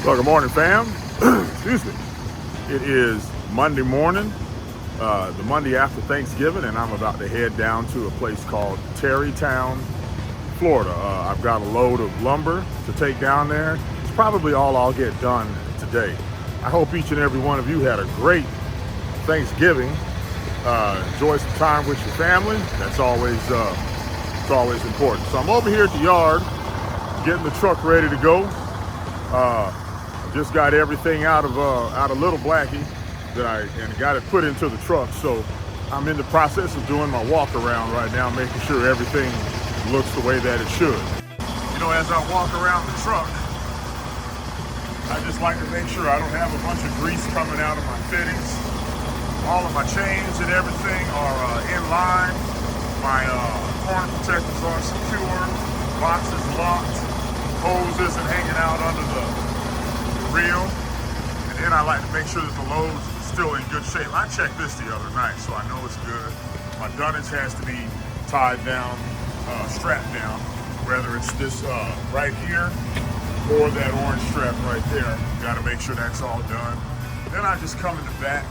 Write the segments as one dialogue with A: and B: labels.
A: Well, good morning, fam. Excuse me. It is Monday morning, the Monday after Thanksgiving, and I'm about to head down to a place called Tarrytown, Florida. I've got a load of lumber to take down there. It's probably all I'll get done today. I hope each and every one of you had a great Thanksgiving. Enjoy some time with your family. That's always important. So I'm over here at the yard, getting the truck ready to go. Just got everything out of Little Blackie and got it put into the truck. So I'm in the process of doing my walk around right now, making sure everything looks the way that it should. You know, as I walk around the truck, I just like to make sure I don't have a bunch of grease coming out of my fittings. All of my chains and everything are in line. My corner protectors are secure. Box is locked. Hose isn't hanging out under the reel. And then I like to make sure that the load's still in good shape. I checked this the other night, so I know it's good. My dunnage has to be tied down, strapped down, whether it's this right here or that orange strap right there. Got to make sure that's all done. Then I just come in the back.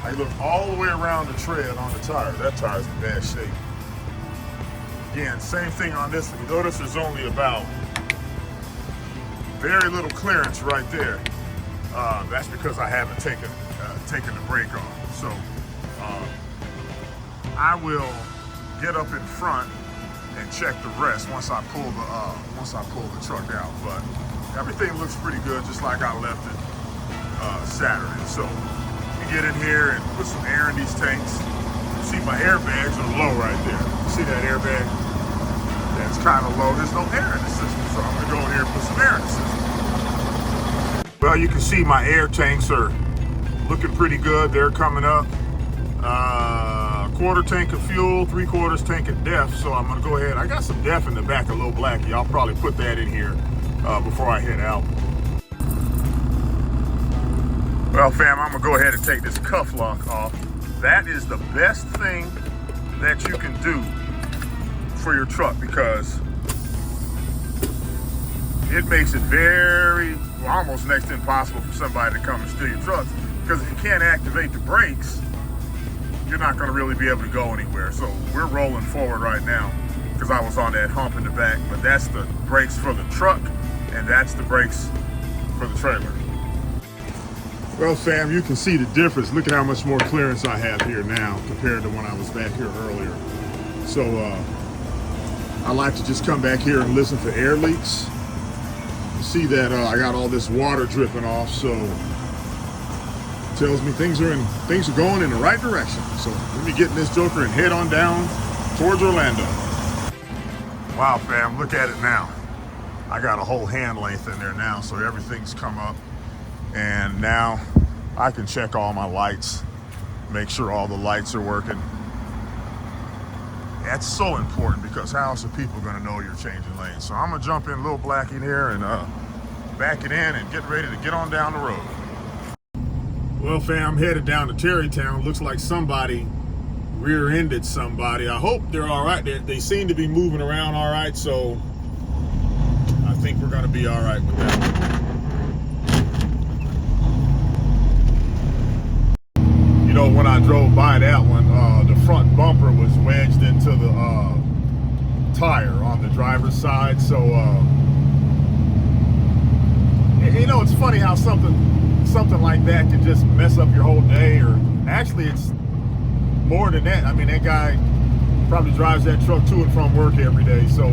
A: I look all the way around the tread on the tire. That tire's in bad shape. Again, same thing on this one. You notice there's only about very little clearance right there. That's because I haven't taken the brake off. So I will get up in front and check the rest once I pull the truck out. But everything looks pretty good, just like I left it Saturday. So we get in here and put some air in these tanks. See, my airbags are low right there. See that airbag? That's kind of low. There's no air in the system, so I'm gonna go in here and put some air in the system. Well, you can see my air tanks are looking pretty good. They're coming up. Quarter tank of fuel, 3/4 tank of DEF. So I'm gonna go ahead. I got some DEF in the back of Little Blackie. I'll probably put that in here before I head out. Well, fam, I'm gonna go ahead and take this cuff lock off. That is the best thing that you can do for your truck, because it makes it almost next to impossible for somebody to come and steal your trucks, because if you can't activate the brakes, you're not going to really be able to go anywhere. So we're rolling forward right now because I was on that hump in the back, but that's the brakes for the truck and that's the brakes for the trailer. Well, fam, you can see the difference. Look at how much more clearance I have here now compared to when I was back here earlier. So I like to just come back here and listen for air leaks. You see that I got all this water dripping off, so it tells me things are going in the right direction. So let me get in this joker and head on down towards Orlando. Wow, fam, look at it now. I got a whole hand length in there now, so everything's come up. And now I can check all my lights, make sure all the lights are working. That's so important, because how else are people gonna know you're changing lanes? So I'm gonna jump in Little Blackie here and back it in and get ready to get on down the road. Well, fam, I'm headed down to Tarrytown. Looks like somebody rear-ended somebody. I hope they're all right. They seem to be moving around all right, so I think we're gonna be all right with that. You know, when I drove by that one, the front bumper was wedged into the tire on the driver's side. So, you know, it's funny how something like that can just mess up your whole day. Or actually, it's more than that. I mean, that guy probably drives that truck to and from work every day. So,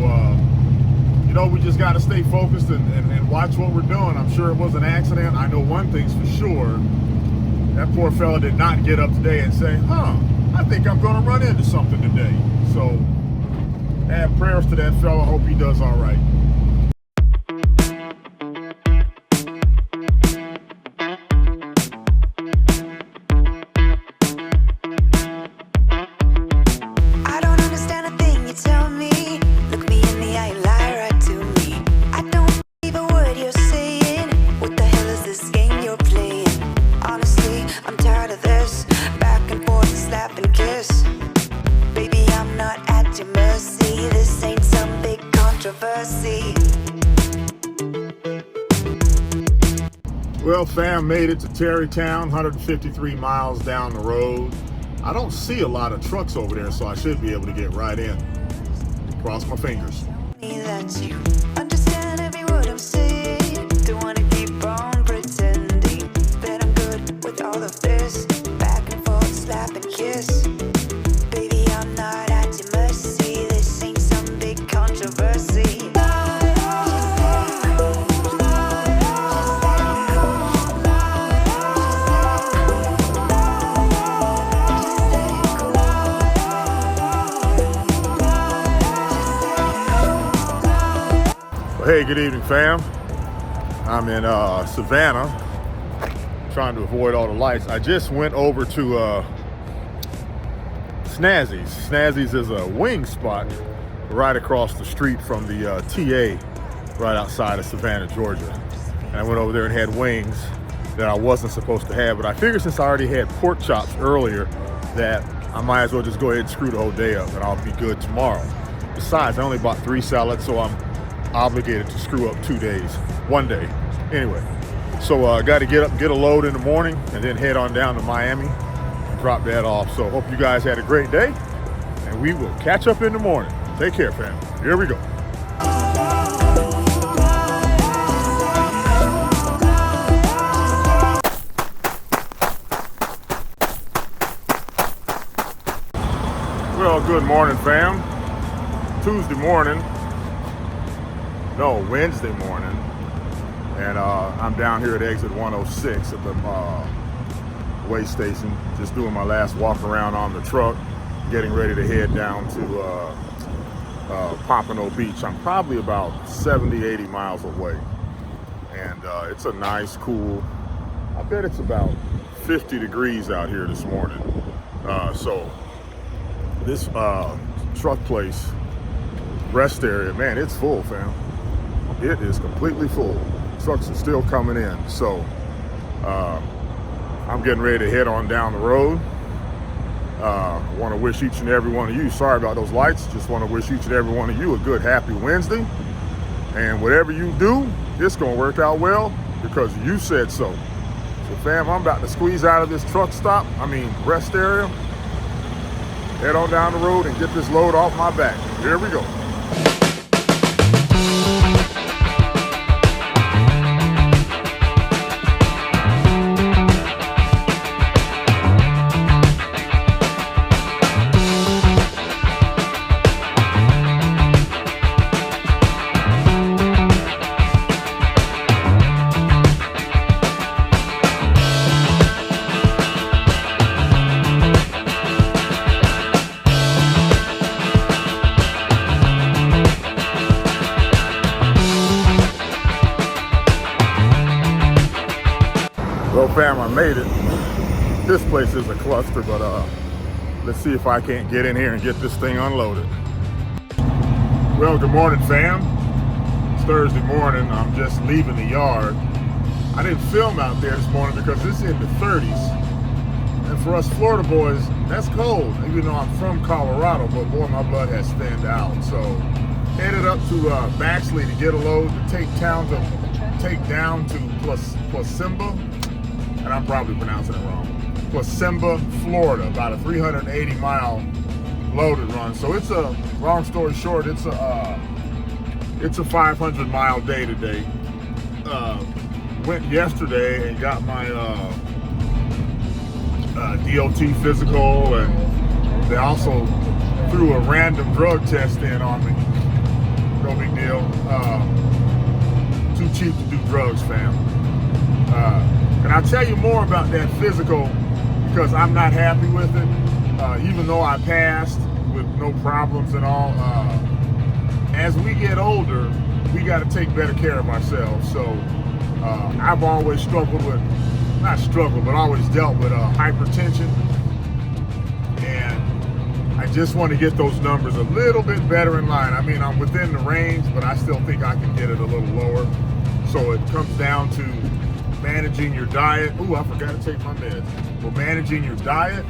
A: you know, we just got to stay focused and watch what we're doing. I'm sure it was an accident. I know one thing's for sure. That poor fella did not get up today and say, I think I'm going to run into something today. So, add prayers to that fella. Hope he does all right. Well, fam, made it to Tarrytown, 153 miles down the road. I don't see a lot of trucks over there, so I should be able to get right in. Cross my fingers.
B: Understand every word I'm saying. Don't wanna keep on pretending that I'm good with all of this. Back and forth, slap and kiss. Baby, I'm not at your mercy. This ain't some big controversy.
A: Hey, good evening, fam. I'm in Savannah, trying to avoid all the lights. I just went over to Snazzy's. Snazzy's is a wing spot right across the street from the TA, right outside of Savannah, Georgia. And I went over there and had wings that I wasn't supposed to have, but I figured since I already had pork chops earlier that I might as well just go ahead and screw the whole day up and I'll be good tomorrow. Besides, I only bought 3 salads, so I'm obligated to screw up 2 days, 1 day. Anyway, so got to get up and get a load in the morning and then head on down to Miami and drop that off. So hope you guys had a great day and we will catch up in the morning. Take care, fam. Here we go. Well, good morning, fam. Tuesday morning. No, Wednesday morning, and I'm down here at exit 106 at the way station, just doing my last walk around on the truck, getting ready to head down to Pompano Beach. I'm probably about 70, 80 miles away, and it's a nice, cool, I bet it's about 50 degrees out here this morning. So this truck place, rest area, man, it's full, fam. It is completely full. Trucks are still coming in. So I'm getting ready to head on down the road. I want to wish each and every one of you, sorry about those lights, just want to wish each and every one of you a good, happy Wednesday. And whatever you do, it's going to work out well because you said so. So fam, I'm about to squeeze out of this truck stop, rest area, head on down the road and get this load off my back. Here we go. Well, fam, I made it. This place is a cluster, but let's see if I can't get in here and get this thing unloaded. Well, good morning, fam. It's Thursday morning. I'm just leaving the yard. I didn't film out there this morning because it's in the 30s. And for us Florida boys, that's cold. Even though I'm from Colorado, but boy, my blood has thinned out. So headed up to Baxley to get a load to take down to Placida. And I'm probably pronouncing it wrong. Placida, Florida, about a 380-mile loaded run. So it's a, long story short, it's a 500-mile day today. Went yesterday and got my DOT physical, and they also threw a random drug test in on me. No big deal. Too cheap to do drugs, fam. And I'll tell you more about that physical because I'm not happy with it. Even though I passed with no problems and all, as we get older, we got to take better care of ourselves. So I've always struggled with, not struggled, but always dealt with hypertension. And I just want to get those numbers a little bit better in line. I'm within the range, but I still think I can get it a little lower. So it comes down to managing your diet. Ooh, I forgot to take my meds. Well, managing your diet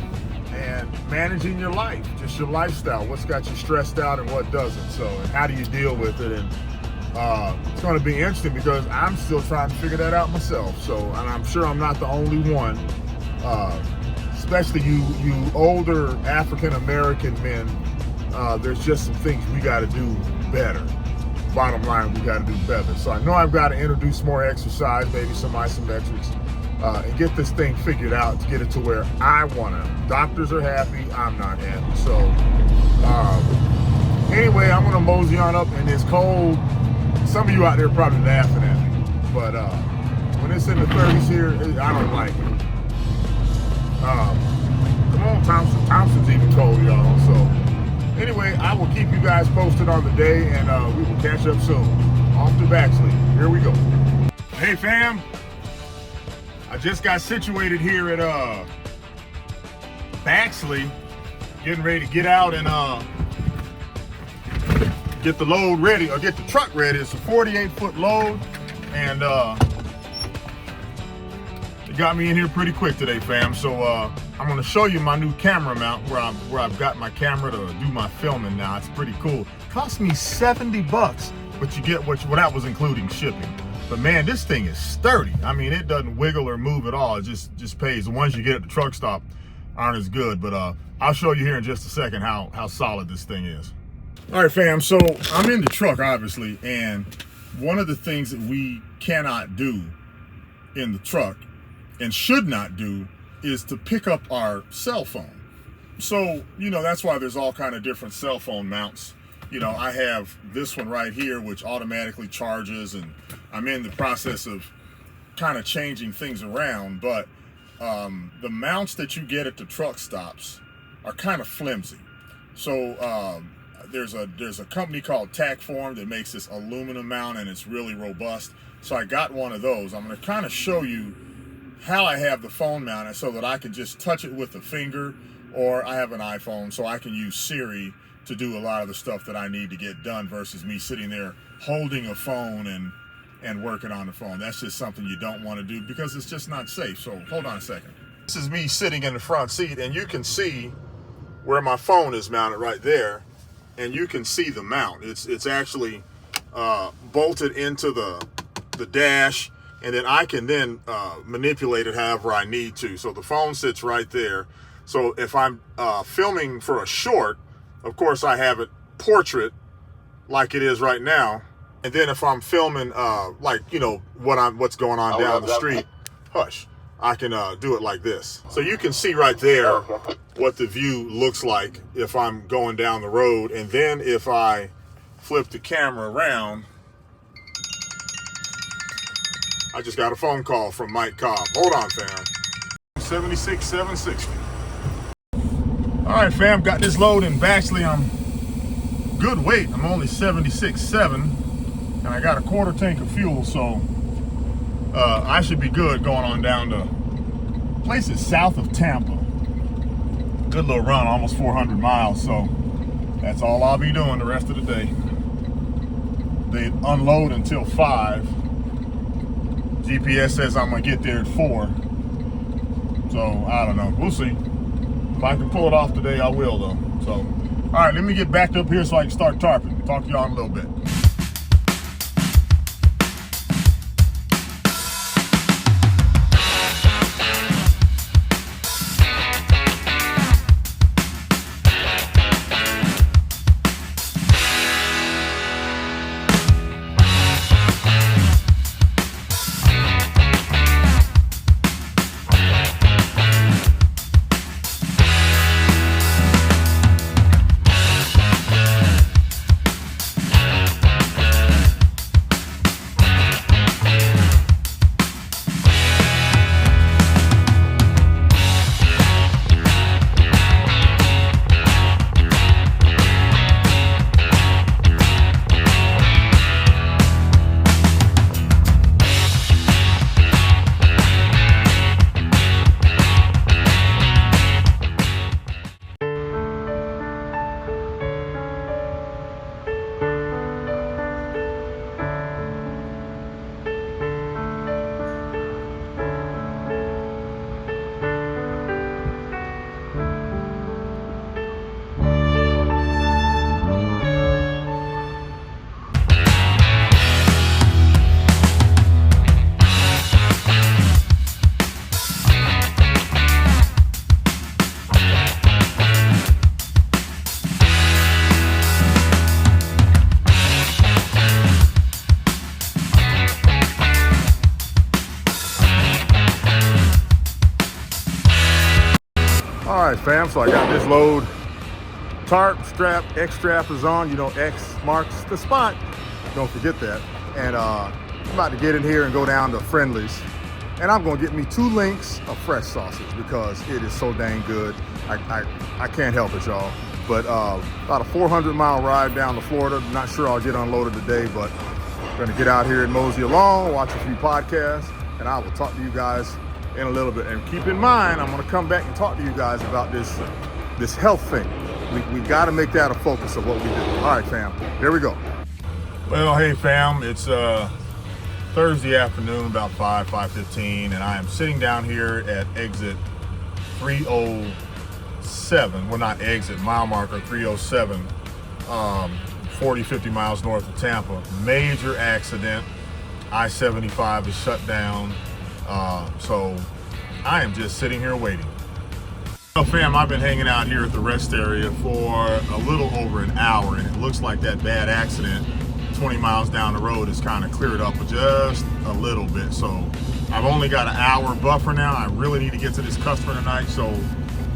A: and managing your life, just your lifestyle. What's got you stressed out and what doesn't. So, and how do you deal with it? And It's going to be interesting because I'm still trying to figure that out myself. So, and I'm sure I'm not the only one, especially you older African-American men. There's just some things we got to do better. Bottom line, we got to do better. So I know I've got to introduce more exercise, maybe some isometrics, and get this thing figured out to get it to where I want to. Doctors are happy, I'm not happy. So anyway, I'm going to mosey on up in this cold. Some of you out there are probably laughing at me, but when it's in the 30s here, I don't like it. Come on, Thompson. Thompson's even cold, y'all. So anyway, I will keep you guys posted on the day, and we will catch up soon. Off to Baxley. Here we go. Hey, fam. I just got situated here at Baxley, getting ready to get out and get the load ready, or get the truck ready. It's a 48-foot load, and it got me in here pretty quick today, fam. So I'm gonna show you my new camera mount where I've got my camera to do my filming now. It's pretty cool. It cost me $70, but you get what that was including shipping. But man, this thing is sturdy. I mean, it doesn't wiggle or move at all. It just pays. The ones you get at the truck stop aren't as good, but I'll show you here in just a second how solid this thing is. All right, fam, so I'm in the truck, obviously, and one of the things that we cannot do in the truck and should not do is to pick up our cell phone. So, you know, that's why there's all kind of different cell phone mounts. You know, I have this one right here, which automatically charges, and I'm in the process of kind of changing things around, but the mounts that you get at the truck stops are kind of flimsy. So there's a company called Tackform that makes this aluminum mount, and it's really robust. So I got one of those. I'm going to kind of show you how I have the phone mounted so that I can just touch it with a finger, or I have an iPhone so I can use Siri to do a lot of the stuff that I need to get done versus me sitting there holding a phone and working on the phone. That's just something you don't want to do because it's just not safe. So hold on a second. This is me sitting in the front seat, and you can see where my phone is mounted right there, and you can see the mount. It's actually bolted into the dash, and then I can then manipulate it however I need to. So the phone sits right there. So if I'm filming for a short, of course I have it portrait like it is right now. And then if I'm filming like, you know, what's going on down the street, hush, I can do it like this. So you can see right there what the view looks like if I'm going down the road. And then if I flip the camera around, I just got a phone call from Mike Cobb. Hold on, fam. 76,760. All right, fam, got this load in Baxley. I'm good weight. I'm only 76.7, and I got a quarter tank of fuel, so I should be good going on down to places south of Tampa. Good little run, almost 400 miles, so that's all I'll be doing the rest of the day. They unload until 5. GPS says I'm gonna get there at 4. So I don't know, we'll see. If I can pull it off today, I will though. So, all right, let me get backed up here so I can start tarping. Talk to y'all in a little bit. So I got this load tarp strap, X strap is on, you know, X marks the spot. Don't forget that. And I'm about to get in here and go down to Friendly's. And I'm gonna get me 2 links of fresh sausage because it is so dang good. I can't help it, y'all. But about a 400-mile ride down to Florida. Not sure I'll get unloaded today, but I'm gonna get out here and mosey along, watch a few podcasts, and I will talk to you guys in a little bit. And keep in mind, I'm gonna come back and talk to you guys about this health thing. We gotta make that a focus of what we do. All right, fam, here we go. Well, hey fam, it's Thursday afternoon, about 5:15, and I am sitting down here at exit 307. Well, not exit, mile marker 307, 40-50 miles north of Tampa. Major accident. I-75 is shut down. So I am just sitting here waiting. Well, fam, I've been hanging out here at the rest area for a little over an hour, and it looks like that bad accident 20 miles down the road is kind of cleared up just a little bit. So I've only got an hour buffer now. I really need to get to this customer tonight, so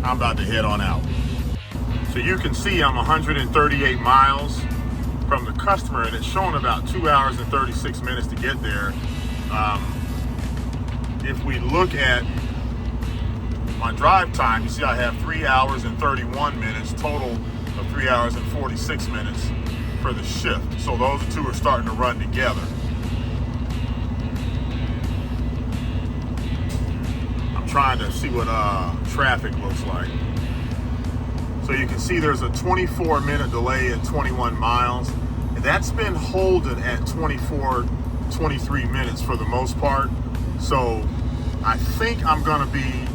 A: I'm about to head on out. So you can see I'm 138 miles from the customer, and it's showing about 2 hours and 36 minutes to get there. If we look at my drive time, you see I have 3 hours and 31 minutes, total of 3 hours and 46 minutes for the shift. So those two are starting to run together. I'm trying to see what traffic looks like. So you can see there's a 24-minute delay at 21 miles. And that's been holding at 23 minutes for the most part. So I think I'm gonna be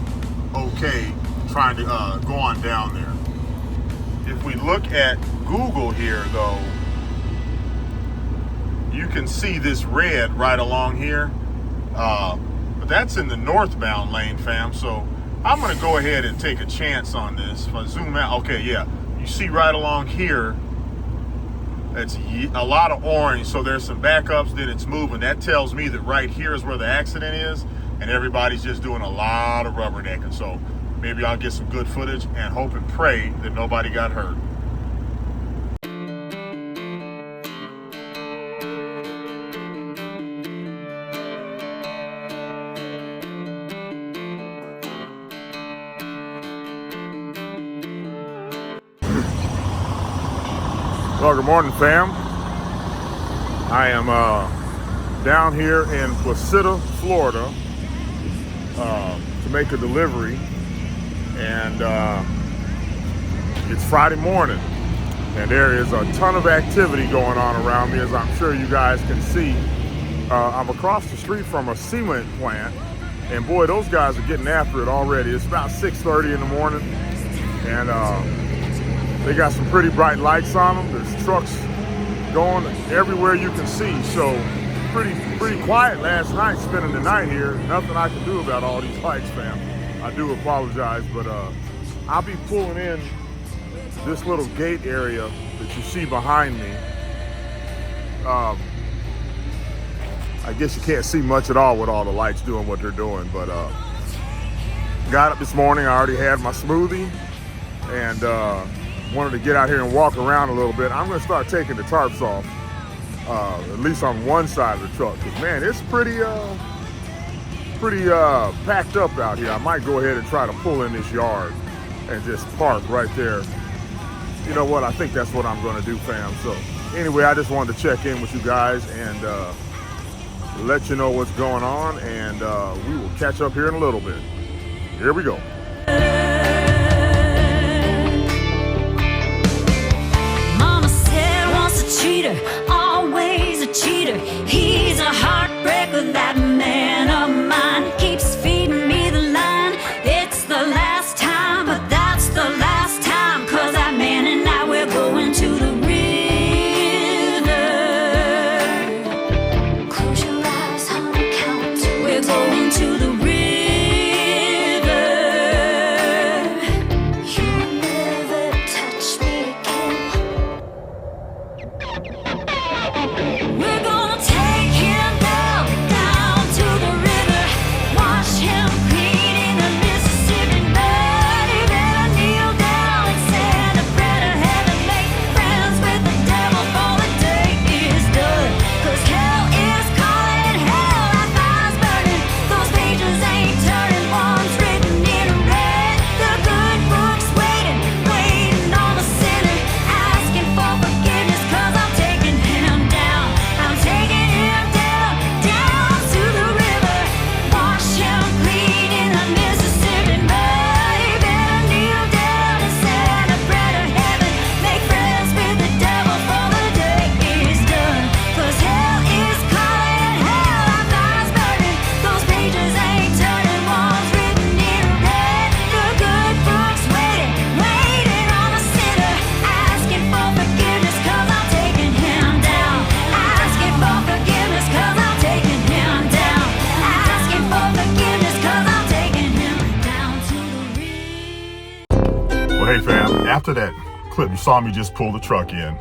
A: okay trying to go on down there. If we look at Google here though, you can see this red right along here, but that's in the northbound lane, fam. So I'm gonna go ahead and take a chance on this. If I zoom out, okay, yeah, you see right along here, it's a lot of orange, so there's some backups, then it's moving. That tells me that right here is where the accident is, and everybody's just doing a lot of rubbernecking. So maybe I'll get some good footage and hope and pray that nobody got hurt. Well, good morning, fam. I am down here in Placida, Florida, to make a delivery, and it's Friday morning, and there is a ton of activity going on around me, as I'm sure you guys can see. I'm across the street from a cement plant, and boy, those guys are getting after it already. It's about 6:30 in the morning, and they got some pretty bright lights on them. There's trucks going everywhere you can see. So pretty quiet last night, spending the night here. Nothing I can do about all these lights, fam. I do apologize, but I'll be pulling in this little gate area that you see behind me. I guess you can't see much at all with all the lights doing what they're doing, but got up this morning. I already had my smoothie, and wanted to get out here and walk around a little bit. I'm gonna start taking the tarps off, at least on one side of the truck, because man, it's pretty packed up out here. I might go ahead and try to pull in this yard and just park right there. You know what, I think that's what I'm gonna do, fam. So anyway, I just wanted to check in with you guys and let you know what's going on, and we will catch up here in a little bit. Here we go.
C: Cheater, always a cheater. He's a heartbreaker, that man of mine. Keeps feeding me the line. It's the last time, but that's the last time. Cause that man and I, we're going to the river. Close your eyes, honey, count to we're going to the river. You'll never touch me again. We're gonna take him down to the river, wash him clean in the Mississippi mud. He better kneel
A: after that clip, you saw me just pull the truck in.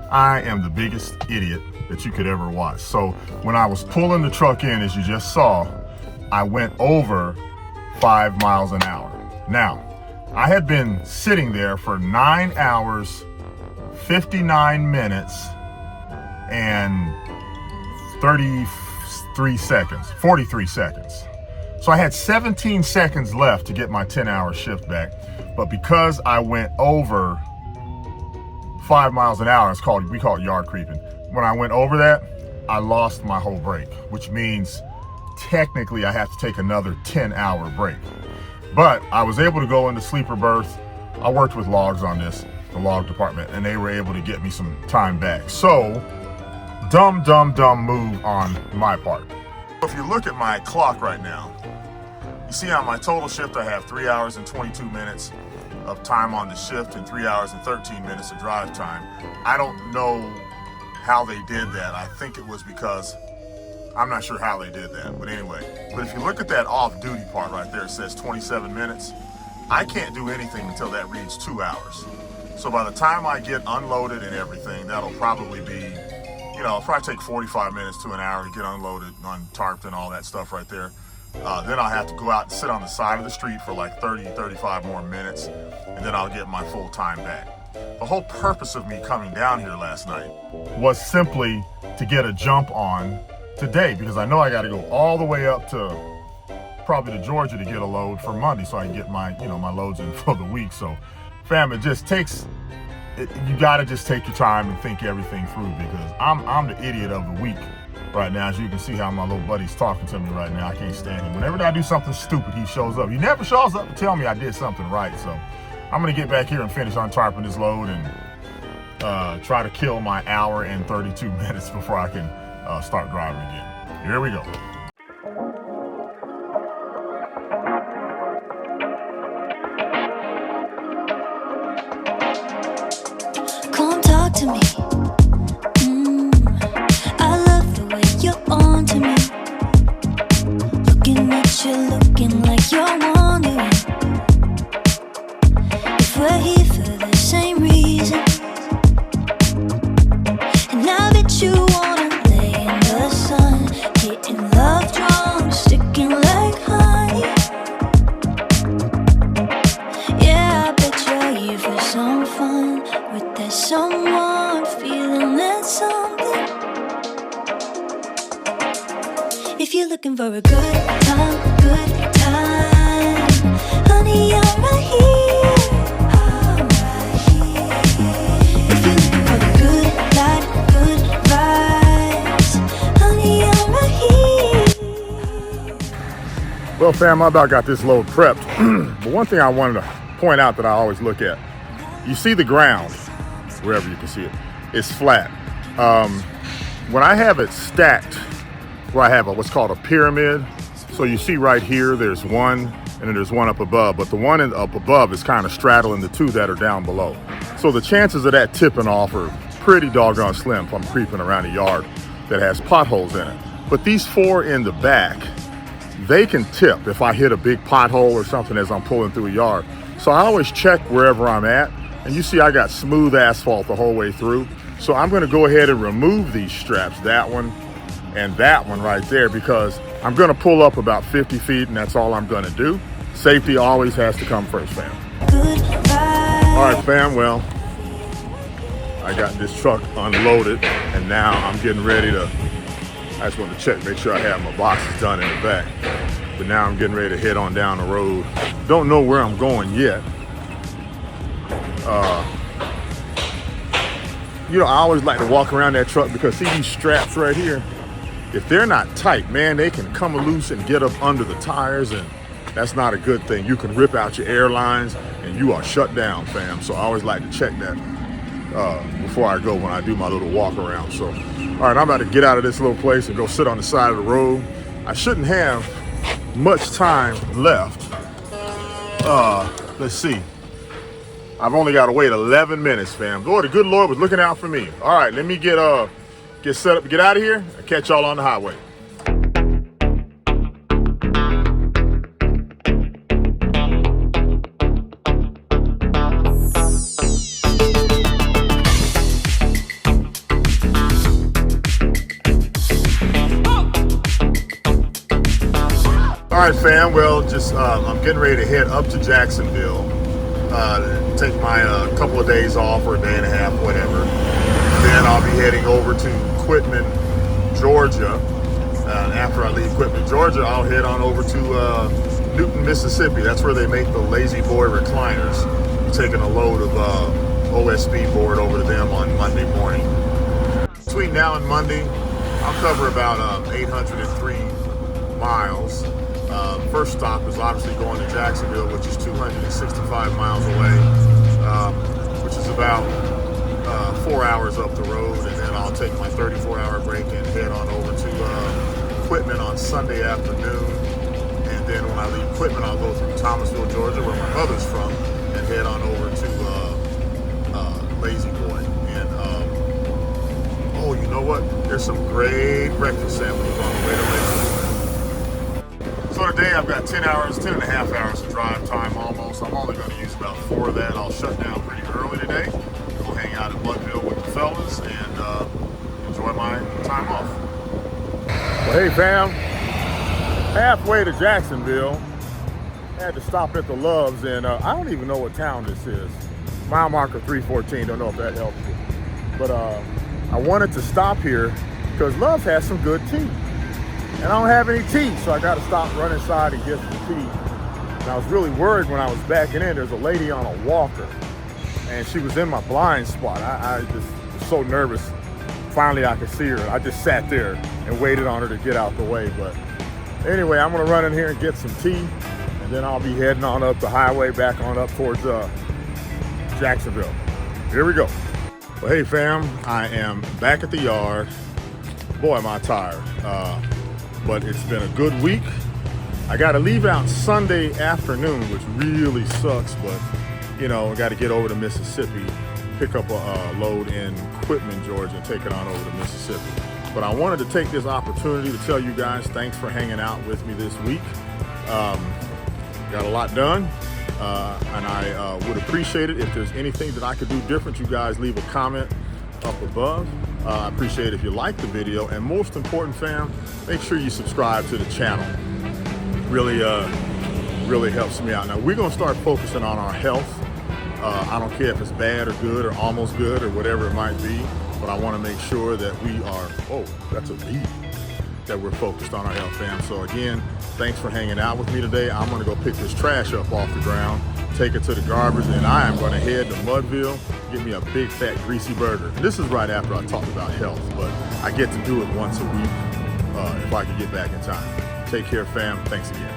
A: I am the biggest idiot that you could ever watch. So when I was pulling the truck in, as you just saw, I went over 5 miles an hour. Now, I had been sitting there for 9 hours, 59 minutes, and 43 seconds. So I had 17 seconds left to get my 10-hour shift back. But because I went over 5 miles an hour, we call it yard creeping. When I went over that, I lost my whole break, which means technically I have to take another 10-hour break. But I was able to go into sleeper berth. I worked with logs on this, the log department, and they were able to get me some time back. So, dumb move on my part. If you look at my clock right now, you see on my total shift I have 3 hours and 22 minutes of time on the shift and 3 hours and 13 minutes of drive time. I don't know how they did that. I think it was because I'm not sure how they did that, but anyway. But if you look at that off-duty part right there, it says 27 minutes. I can't do anything until that reads 2 hours. So by the time I get unloaded and everything, that'll probably be, it'll probably take 45 minutes to an hour to get unloaded, untarped and all that stuff right there. Then I'll have to go out and sit on the side of the street for like 35 more minutes, and then I'll get my full time back. The whole purpose of me coming down here last night was simply to get a jump on today, because I know I got to go all the way up to probably to Georgia to get a load for Monday, so I can get my my loads in for the week. So fam, it just takes you got to just take your time and think everything through, because I'm the idiot of the week right now. As you can see how my little buddy's talking to me right now, I can't stand him. Whenever I do something stupid, he shows up. He never shows up to tell me I did something right. So I'm gonna get back here and finish untarping this load and try to kill my hour and 32 minutes before I can start driving again. Here we go.
C: Come talk to me. I love the way you're on to me. Looking at you, looking like you're wondering if we're here for the same reason. And I bet you wanna lay in the sun, getting love drunk, sticking like honey. Yeah, I bet you're here for some fun with that someone, feeling that something. If you're looking for a good time, honey, I'm right here. If you're looking for a good life, good vibes, honey, I'm right here.
A: Well, fam, I about got this load prepped. But one thing I wanted to point out that I always look at, you see the ground, wherever you can see it, it's flat. When I have it stacked, where I have what's called a pyramid, so you see right here, there's one, and then there's one up above, but the one up above is kind of straddling the two that are down below. So the chances of that tipping off are pretty doggone slim if I'm creeping around a yard that has potholes in it. But these four in the back, they can tip if I hit a big pothole or something as I'm pulling through a yard. So I always check wherever I'm at, and you see I got smooth asphalt the whole way through. So I'm gonna go ahead and remove these straps, that one and that one right there, because I'm gonna pull up about 50 feet and that's all I'm gonna do. Safety always has to come first, fam. All right, fam, well, I got this truck unloaded and now I'm getting ready to, I just want to check, make sure I have my boxes done in the back. But now I'm getting ready to head on down the road. Don't know where I'm going yet. I always like to walk around that truck because see these straps right here? If they're not tight, man, they can come loose and get up under the tires, and that's not a good thing. You can rip out your air lines and you are shut down, fam. So I always like to check that before I go when I do my little walk around. So, all right, I'm about to get out of this little place and go sit on the side of the road. I shouldn't have much time left. Let's see. I've only got to wait 11 minutes, fam. Boy, the good Lord was looking out for me. All right, let me get set up to get out of here. I'll catch y'all on the highway. All right, fam. Well, just I'm getting ready to head up to Jacksonville. Take my couple of days off, or a day and a half, whatever. Then I'll be heading over to Quitman, Georgia. After I leave Quitman, Georgia, I'll head on over to Newton, Mississippi. That's where they make the Lazy Boy recliners. I'm taking a load of OSB board over to them on Monday morning. Between now and Monday, I'll cover about 803 miles. First stop is obviously going to Jacksonville, which is 265 miles away, which is about 4 hours up the road, and then I'll take my 34-hour break and head on over to Quitman on Sunday afternoon. And then when I leave Quitman, I'll go through Thomasville, Georgia, where my mother's from, and head on over to Lazy Boy. And oh, you know what? There's some great breakfast sandwiches on the way to Lazy Boy. So today I've got 10 and a half hours of drive time almost. I'm only going to use about 4 of that. I'll shut down pretty early today. Go hang out at Mudville with the fellas and enjoy my time off. Well, hey fam, halfway to Jacksonville, had to stop at the Loves, and I don't even know what town this is. Mile marker 314, don't know if that helps you. But I wanted to stop here because Loves has some good tea. And I don't have any tea, so I got to stop, run inside and get some tea. And I was really worried when I was backing in. There's a lady on a walker, and she was in my blind spot. I just was so nervous. Finally, I could see her. I just sat there and waited on her to get out the way. But anyway, I'm gonna run in here and get some tea, and then I'll be heading on up the highway back on up towards Jacksonville. Here we go. Well, hey fam, I am back at the yard. Boy, am I tired. But it's been a good week. I got to leave out Sunday afternoon, which really sucks, but you know, I got to get over to Mississippi, pick up a load in Quitman, Georgia, and take it on over to Mississippi. But I wanted to take this opportunity to tell you guys thanks for hanging out with me this week. Got a lot done, and I would appreciate it if there's anything that I could do different. You guys leave a comment up above. I appreciate it if you like the video, and most important, fam, make sure you subscribe to the channel. Really helps me out. Now we're gonna start focusing on our health. I don't care if it's bad or good or almost good or whatever it might be, but I want to make sure that we are, oh, that's a bee, that we're focused on our health, fam. So again, thanks for hanging out with me today. I'm gonna go pick this trash up off the ground, take it to the garbage, and I am gonna head to Mudville, get me a big fat greasy burger. And this is right after I talked about health, but I get to do it once a week if I can get back in time. Take care, fam. Thanks again.